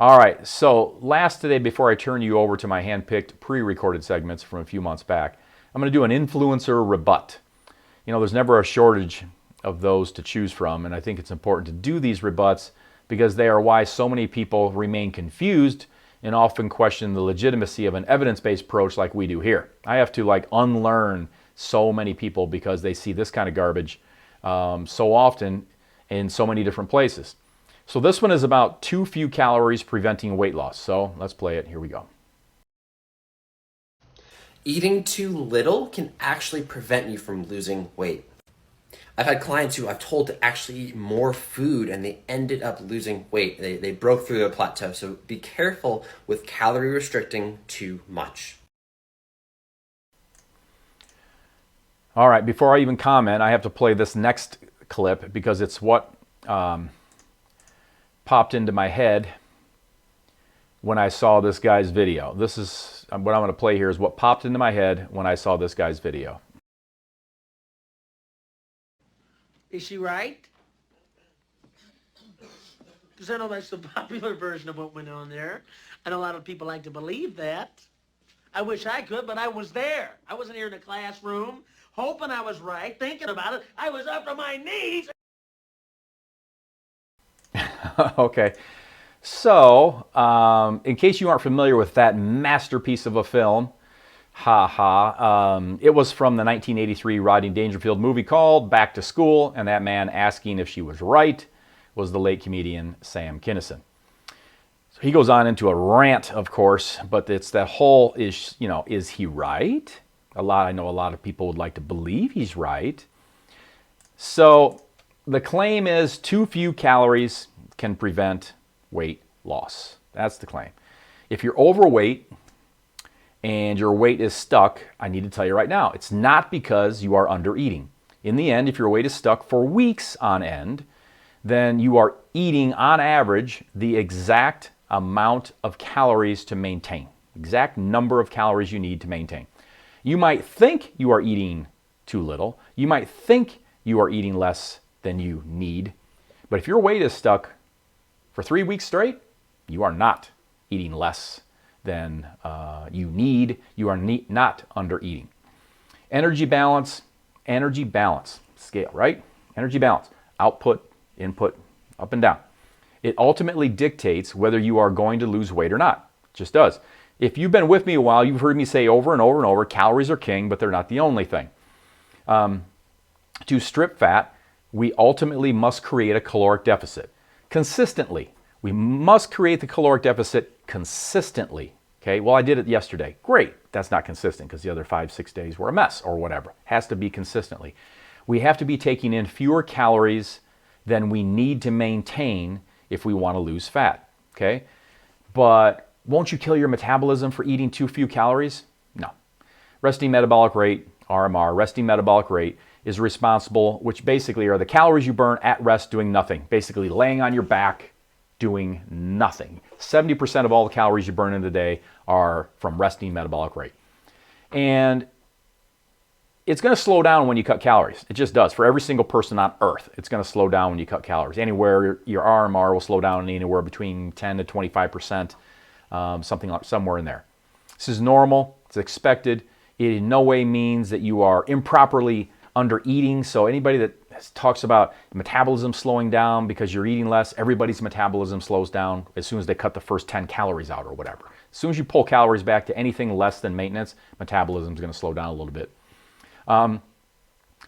All right, so last today, before I turn you over to my hand-picked pre-recorded segments from a few months back, I'm going to do an influencer rebut. You know, there's never a shortage of those to choose from, and I think it's important to do these rebuts because they are why so many people remain confused and often question the legitimacy of an evidence-based approach like we do here. I have to unlearn so many people because they see this kind of garbage so often in so many different places. So this one is about too few calories preventing weight loss. So let's play it. Here we go. Eating too little can actually prevent you from losing weight. I've had clients who I've told to actually eat more food and they ended up losing weight. They broke through their plateau. So be careful with calorie restricting too much. All right, before I even comment, I have to play this next clip because it's what popped into my head when I saw this guy's video. This is what I'm going to play here is what popped into my head when I saw this guy's video. Is she right? Because I know that's the popular version of what went on there. And a lot of people like to believe that. I wish I could, but I was there. I wasn't here in the classroom hoping I was right, thinking about it. I was up to my knees. Okay, so in case you aren't familiar with that masterpiece of a film, it was from the 1983 Rodney Dangerfield movie called Back to School, and that man asking if she was right was the late comedian Sam Kinison. So he goes on into a rant, of course, but it's that whole is he right? I know a lot of people would like to believe he's right. So the claim is too few calories can prevent weight loss. That's the claim. If you're overweight and your weight is stuck, I need to tell you right now, it's not because you are under eating. In the end, if your weight is stuck for weeks on end, then you are eating on average the exact amount of calories to maintain, exact number of calories you need to maintain. You might think you are eating too little. You might think you are eating less than you need. But if your weight is stuck for 3 weeks straight, you are not eating less than you need. You are not under eating. Energy balance scale, right? Energy balance, output, input, up and down. It ultimately dictates whether you are going to lose weight or not. It just does. If you've been with me a while, you've heard me say over and over and over, calories are king, but they're not the only thing. To strip fat, we ultimately must create a caloric deficit. Consistently. We must create the caloric deficit consistently. Okay, well, I did it yesterday. Great. That's not consistent because the other 5-6 days were a mess or whatever. Has to be consistently. We have to be taking in fewer calories than we need to maintain if we want to lose fat. Okay, but won't you kill your metabolism for eating too few calories? No. Resting metabolic rate, RMR, resting metabolic rate is responsible, which basically are the calories you burn at rest doing nothing, basically laying on your back doing nothing. 70% of all the calories you burn in the day are from resting metabolic rate. And it's going to slow down when you cut calories. It just does. For every single person on earth, it's going to slow down when you cut calories. Anywhere, your RMR will slow down anywhere between 10 to 25%, somewhere in there. This is normal. It's expected. It in no way means that you are improperly under eating. So anybody that talks about metabolism slowing down because you're eating less, everybody's metabolism slows down as soon as they cut the first 10 calories out or whatever. As soon as you pull calories back to anything less than maintenance, metabolism is going to slow down a little bit.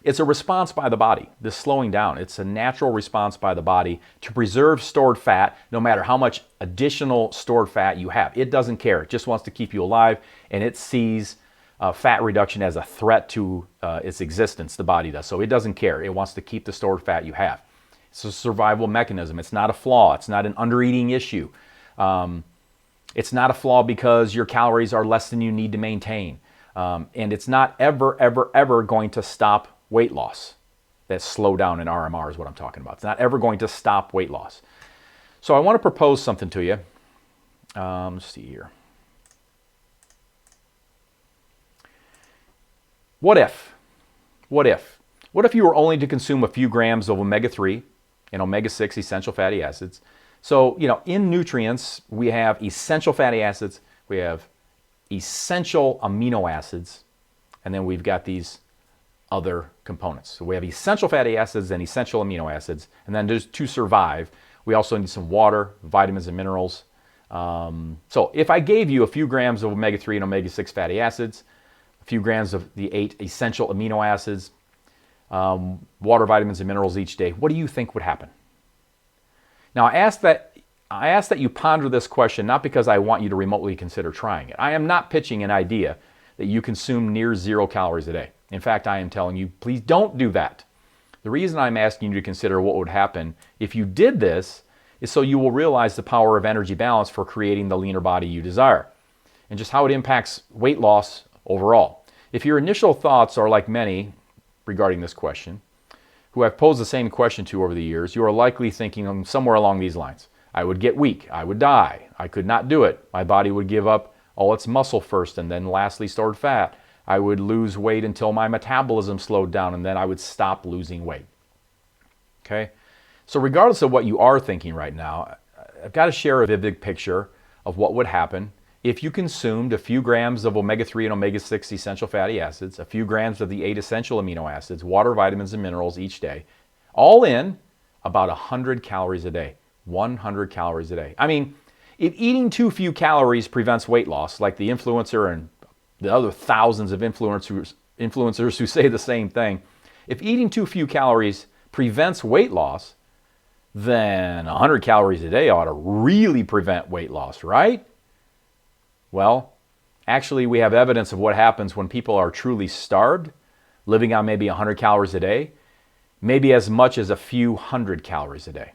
It's a response by the body, this slowing down. It's a natural response by the body to preserve stored fat, no matter how much additional stored fat you have. It doesn't care. It just wants to keep you alive, and it sees fat reduction as a threat to its existence, the body does. So it doesn't care. It wants to keep the stored fat you have. It's a survival mechanism. It's not a flaw. It's not an undereating issue. It's not a flaw because your calories are less than you need to maintain. And it's not ever going to stop weight loss. That slow down in RMR is what I'm talking about. It's not ever going to stop weight loss. So I want to propose something to you. Let's see here. What if you were only to consume a few grams of omega-3 and omega-6 essential fatty acids, So, in nutrients, we have essential fatty acids, we have essential amino acids, and then we've got these other components. So we have essential fatty acids and essential amino acids, and then just to survive, we also need some water, vitamins, and minerals. So if I gave you a few grams of omega-3 and omega-6 fatty acids, a few grams of the 8 essential amino acids, water, vitamins, and minerals each day, what do you think would happen? Now, I ask that you ponder this question not because I want you to remotely consider trying it. I am not pitching an idea that you consume near 0 calories a day. In fact, I am telling you, please don't do that. The reason I'm asking you to consider what would happen if you did this is so you will realize the power of energy balance for creating the leaner body you desire, and just how it impacts weight loss overall. If your initial thoughts are like many regarding this question, who I've posed the same question to over the years, you are likely thinking somewhere along these lines. I would get weak. I would die. I could not do it. My body would give up all its muscle first and then lastly stored fat. I would lose weight until my metabolism slowed down and then I would stop losing weight. Okay? So regardless of what you are thinking right now, I've got to share a vivid picture of what would happen if you consumed a few grams of omega-3 and omega-6 essential fatty acids, a few grams of the 8 essential amino acids, water, vitamins, and minerals each day, all in about 100 calories a day. 100 calories a day. I mean, if eating too few calories prevents weight loss, like the influencer and the other thousands of influencers who say the same thing, if eating too few calories prevents weight loss, then 100 calories a day ought to really prevent weight loss, right? Well, actually, we have evidence of what happens when people are truly starved, living on maybe 100 calories a day, maybe as much as a few hundred calories a day.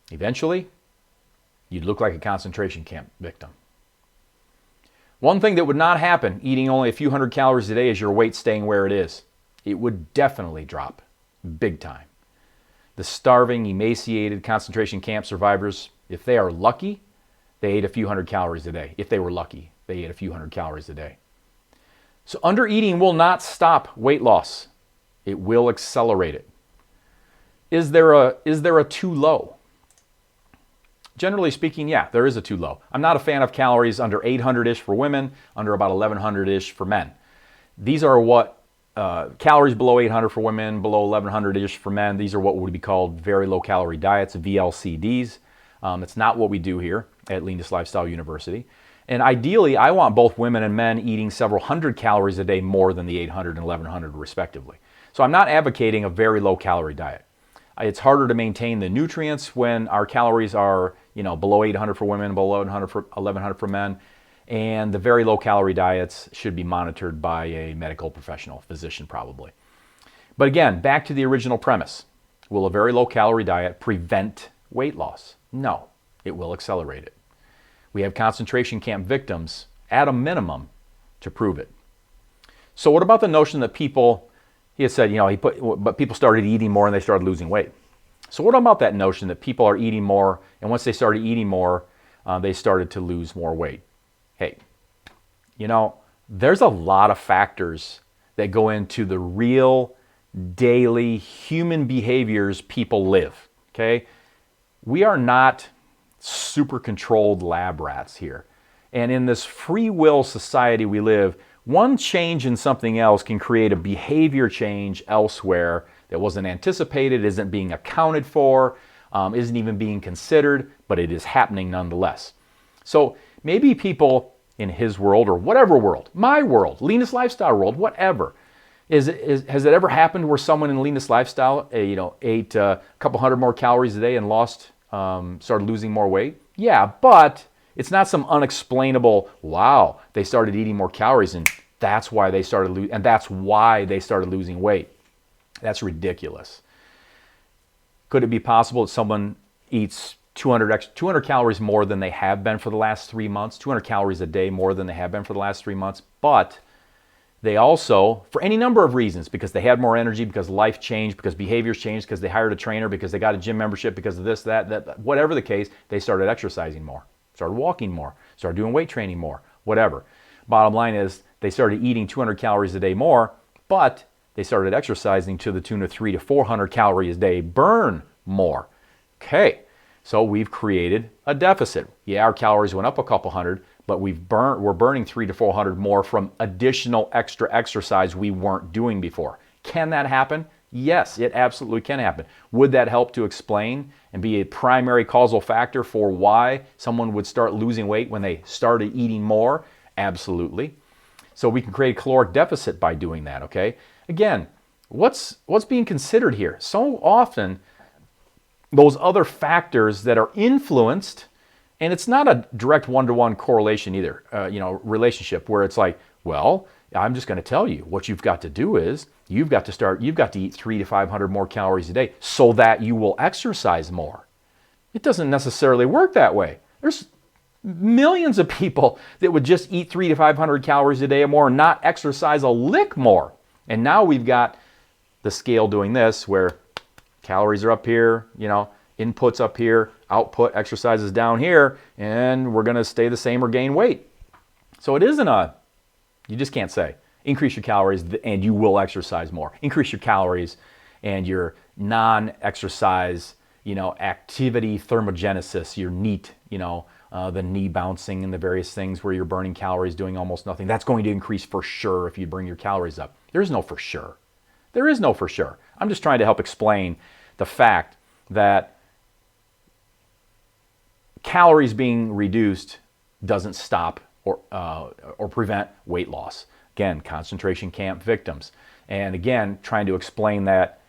Eventually, you'd look like a concentration camp victim. One thing that would not happen eating only a few hundred calories a day is your weight staying where it is. It would definitely drop, big time. The starving, emaciated concentration camp survivors, if they are lucky, they ate a few hundred calories a day. If they were lucky, they ate a few hundred calories a day. So undereating will not stop weight loss. It will accelerate it. Is there a too low? Generally speaking, yeah, there is a too low. I'm not a fan of calories under 800-ish for women, under about 1100-ish for men. These are what calories below 800 for women, below 1100-ish for men. These are what would be called very low calorie diets, VLCDs. That's not what we do here at Leanness Lifestyle University. And ideally, I want both women and men eating several hundred calories a day more than the 800 and 1100 respectively. So I'm not advocating a very low calorie diet. It's harder to maintain the nutrients when our calories are, below 800 for women, below 1100 for men. And the very low calorie diets should be monitored by a medical professional, physician probably. But again, back to the original premise. Will a very low calorie diet prevent weight loss? No, it will accelerate it. We have concentration camp victims at a minimum to prove it. So what about the notion that people, he had said, but people started eating more and they started losing weight. So what about that notion that people are eating more and once they started eating more, they started to lose more weight? Hey, there's a lot of factors that go into the real daily human behaviors people live, okay? We are not super controlled lab rats here. And in this free will society we live, one change in something else can create a behavior change elsewhere that wasn't anticipated, isn't being accounted for, isn't even being considered, but it is happening nonetheless. So maybe people in his world or whatever world, my world, Leanness Lifestyle world, whatever, has it ever happened where someone in Leanness Lifestyle, ate a couple hundred more calories a day and started losing more weight? Yeah, but it's not some unexplainable, wow, they started eating more calories and that's why they started losing weight. That's ridiculous. Could it be possible that someone eats 200 calories more than they have been for the last 3 months, 200 calories a day more than they have been for the last 3 months, but they also, for any number of reasons, because they had more energy, because life changed, because behaviors changed, because they hired a trainer, because they got a gym membership, because of this, that, whatever the case, they started exercising more, started walking more, started doing weight training more, whatever. Bottom line is they started eating 200 calories a day more, but they started exercising to the tune of 300 to 400 calories a day burn more. Okay, so we've created a deficit. Yeah, our calories went up a couple hundred, but we're burning 300 to 400 more from additional extra exercise we weren't doing before. Can that happen? Yes, it absolutely can happen. Would that help to explain and be a primary causal factor for why someone would start losing weight when they started eating more? Absolutely. So we can create a caloric deficit by doing that, okay? Again, what's being considered here? So often, those other factors that are influenced, and it's not a direct one-to-one correlation either, relationship where it's like, well, I'm just going to tell you what you've got to do is you've got to eat 300 to 500 more calories a day so that you will exercise more. It doesn't necessarily work that way. There's millions of people that would just eat 300 to 500 calories a day or more and not exercise a lick more. And now we've got the scale doing this where calories are up here, inputs up here, output exercises down here, and we're going to stay the same or gain weight. So it isn't you just can't say, increase your calories and you will exercise more. Increase your calories and your non-exercise, activity thermogenesis, your NEAT, the knee bouncing and the various things where you're burning calories doing almost nothing. That's going to increase for sure if you bring your calories up. There's no for sure. There is no for sure. I'm just trying to help explain the fact that calories being reduced doesn't stop or prevent weight loss. Again, concentration camp victims. And again, trying to explain that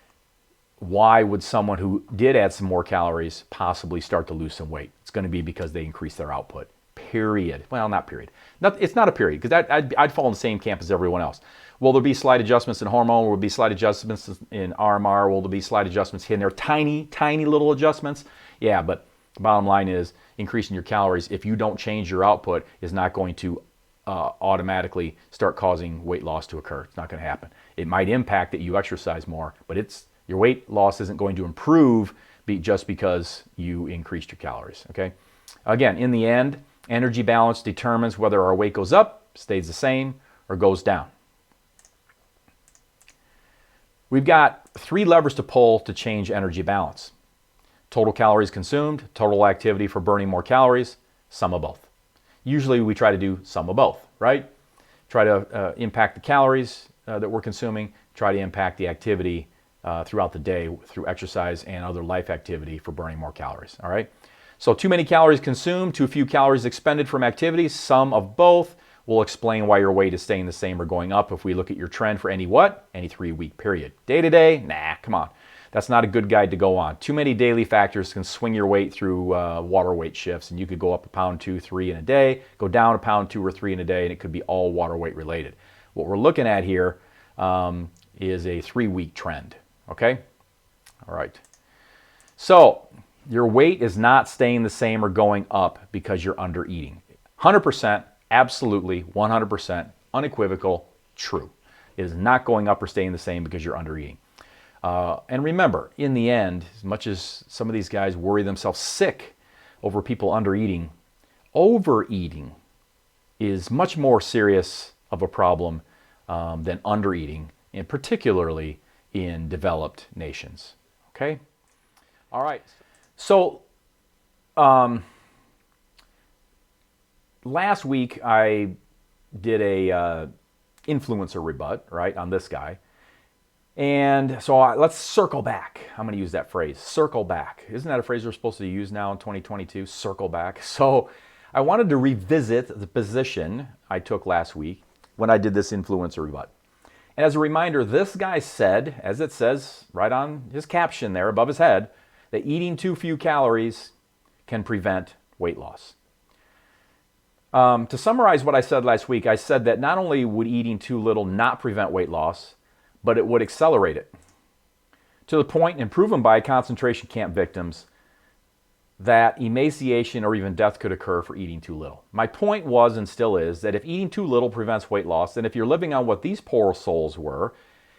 why would someone who did add some more calories possibly start to lose some weight? It's going to be because they increased their output. Period. Well, not period. It's not a period because I'd fall in the same camp as everyone else. Will there be slight adjustments in hormone? Will there be slight adjustments in RMR? Will there be slight adjustments here and there? Tiny, tiny little adjustments? Yeah, but the bottom line is increasing your calories, if you don't change your output, is not going to automatically start causing weight loss to occur. It's not going to happen. It might impact that you exercise more, but your weight loss isn't going to improve just because you increased your calories, okay? Again, in the end, energy balance determines whether our weight goes up, stays the same, or goes down. We've got 3 levers to pull to change energy balance. Total calories consumed, total activity for burning more calories, sum of both. Usually we try to do sum of both, right? Try to impact the calories that we're consuming, try to impact the activity throughout the day through exercise and other life activity for burning more calories, all right? So too many calories consumed, too few calories expended from activities, sum of both will explain why your weight is staying the same or going up if we look at your trend for any 3-week period. Day to day, nah, come on. That's not a good guide to go on. Too many daily factors can swing your weight through water weight shifts, and you could go up 1 pound, 2, 3 in a day, go down 1 pound, 2 or 3 in a day, and it could be all water weight related. What we're looking at here is a 3-week trend, okay? All right. So your weight is not staying the same or going up because you're under eating. 100%, absolutely, 100%, unequivocal, true. It is not going up or staying the same because you're under eating. And remember, in the end, as much as some of these guys worry themselves sick over people under eating, overeating is much more serious of a problem than under eating, and particularly in developed nations. Okay? All right. So last week I did a influencer rebut, right, on this guy. And so let's circle back. I'm going to use that phrase, circle back. Isn't that a phrase we're supposed to use now in 2022? Circle back. So I wanted to revisit the position I took last week when I did this influencer rebut. And as a reminder, this guy said, as it says right on his caption there above his head, that eating too few calories can prevent weight loss. To summarize what I said last week, I said that not only would eating too little not prevent weight loss, but it would accelerate it to the point, and proven by concentration camp victims, that emaciation or even death could occur for eating too little. My point was and still is that if eating too little prevents weight loss, then if you're living on what these poor souls were,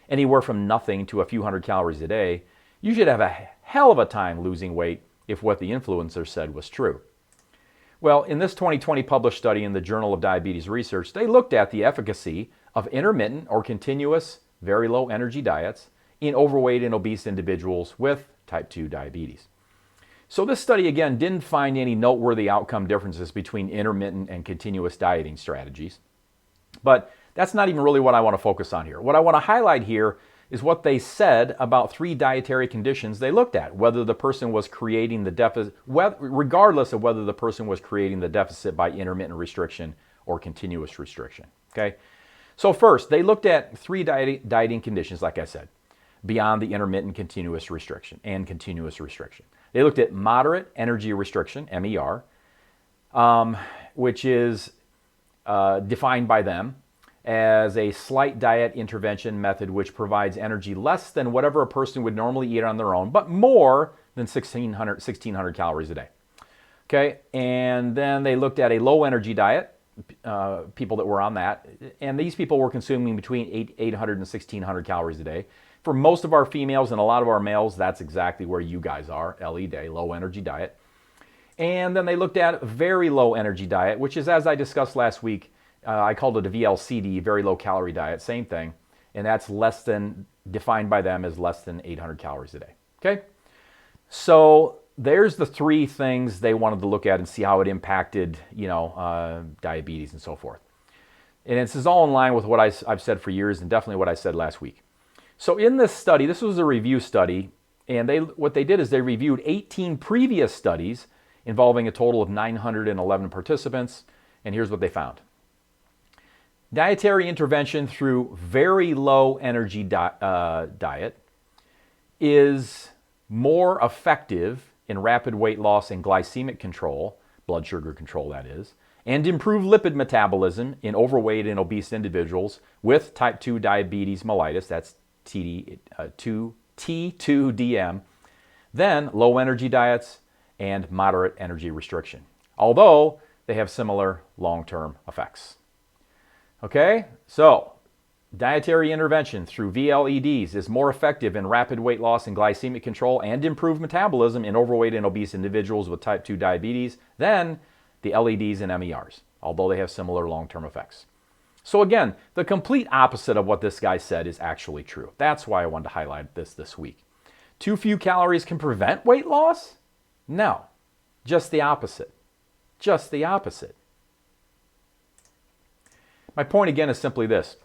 anywhere from nothing to a few hundred calories a day, you should have a hell of a time losing weight if what the influencer said was true. Well, in this 2020 published study in the Journal of Diabetes Research, they looked at the efficacy of intermittent or continuous very low energy diets in overweight and obese individuals with type 2 diabetes. So this study, again, didn't find any noteworthy outcome differences between intermittent and continuous dieting strategies. But that's not even really what I want to focus on here. What I want to highlight here is what they said about 3 dietary conditions they looked at, whether the person was creating the deficit, regardless of whether the person was creating the deficit by intermittent restriction or continuous restriction. Okay? So first, they looked at 3 dieting conditions, like I said, beyond the intermittent continuous restriction and continuous restriction. They looked at moderate energy restriction, MER, which is defined by them as a slight diet intervention method which provides energy less than whatever a person would normally eat on their own, but more than 1,600 calories a day. Okay, and then they looked at a low energy diet, people that were on that, and these people were consuming between 800 and 1,600 calories a day. For most of our females and a lot of our males, that's exactly where you guys are, LED, low energy diet. And then they looked at very low energy diet, which is, as I discussed last week, I called it a VLCD, very low calorie diet, same thing. And that's less than, defined by them as less than 800 calories a day. Okay? So there's the 3 things they wanted to look at and see how it impacted, diabetes and so forth. And this is all in line with what I've said for years and definitely what I said last week. So in this study, this was a review study, and what they did is they reviewed 18 previous studies involving a total of 911 participants, and here's what they found. Dietary intervention through very low energy diet is more effective in rapid weight loss and glycemic control, blood sugar control that is, and improved lipid metabolism in overweight and obese individuals with type 2 diabetes mellitus, that's T2DM, than low energy diets and moderate energy restriction, although they have similar long-term effects. Okay, so dietary intervention through VLEDs is more effective in rapid weight loss and glycemic control and improved metabolism in overweight and obese individuals with type 2 diabetes than the LEDs and MERs, although they have similar long-term effects. So again, the complete opposite of what this guy said is actually true. That's why I wanted to highlight this week. Too few calories can prevent weight loss? No, just the opposite. Just the opposite. My point again is simply this.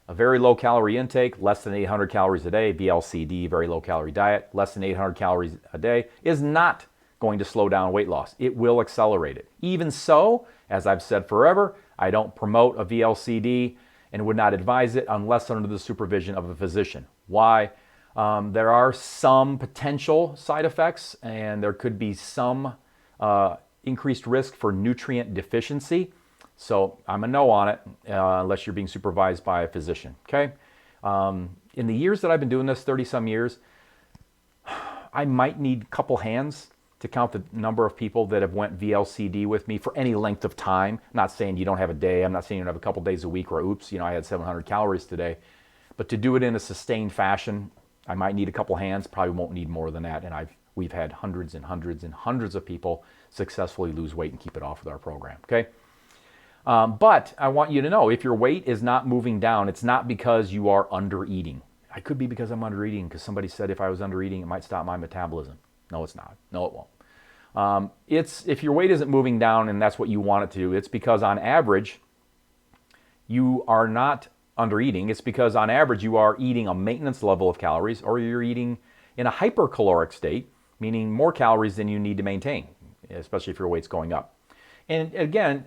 A very low calorie intake, less than 800 calories a day, VLCD, very low calorie diet, less than 800 calories a day, is not going to slow down weight loss. It will accelerate it. Even so, as I've said forever, I don't promote a VLCD and would not advise it unless under the supervision of a physician. Why? There are some potential side effects and there could be some increased risk for nutrient deficiency. So I'm a no on it unless you're being supervised by a physician, okay? In the years that I've been doing this, 30 some years, I might need a couple hands to count the number of people that have went VLCD with me for any length of time. I'm not saying you don't have a day. I'm not saying you don't have a couple days a week where, oops, I had 700 calories today. But to do it in a sustained fashion, I might need a couple hands, probably won't need more than that. And we've had hundreds and hundreds and hundreds of people successfully lose weight and keep it off with our program, okay? But I want you to know, if your weight is not moving down, it's not because you are undereating. I could be because I'm undereating, because somebody said if I was undereating, it might stop my metabolism. No, it's not. No, it won't. If your weight isn't moving down and that's what you want it to do, it's because on average, you are not undereating. It's because on average, you are eating a maintenance level of calories or you're eating in a hypercaloric state, meaning more calories than you need to maintain, especially if your weight's going up. And again,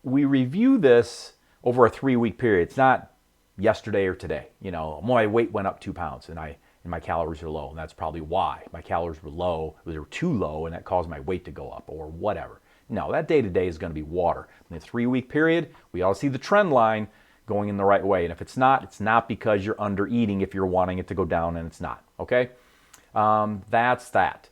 we review this over a 3-week period. It's not yesterday or today. My weight went up 2 pounds and my calories are low, and that's probably why my calories were low. They were too low, and that caused my weight to go up, or whatever. No, that day-to-day is going to be water. In a 3-week period, we ought to see the trend line going in the right way. And if it's not because you're under eating if you're wanting it to go down, and it's not, okay? That's that.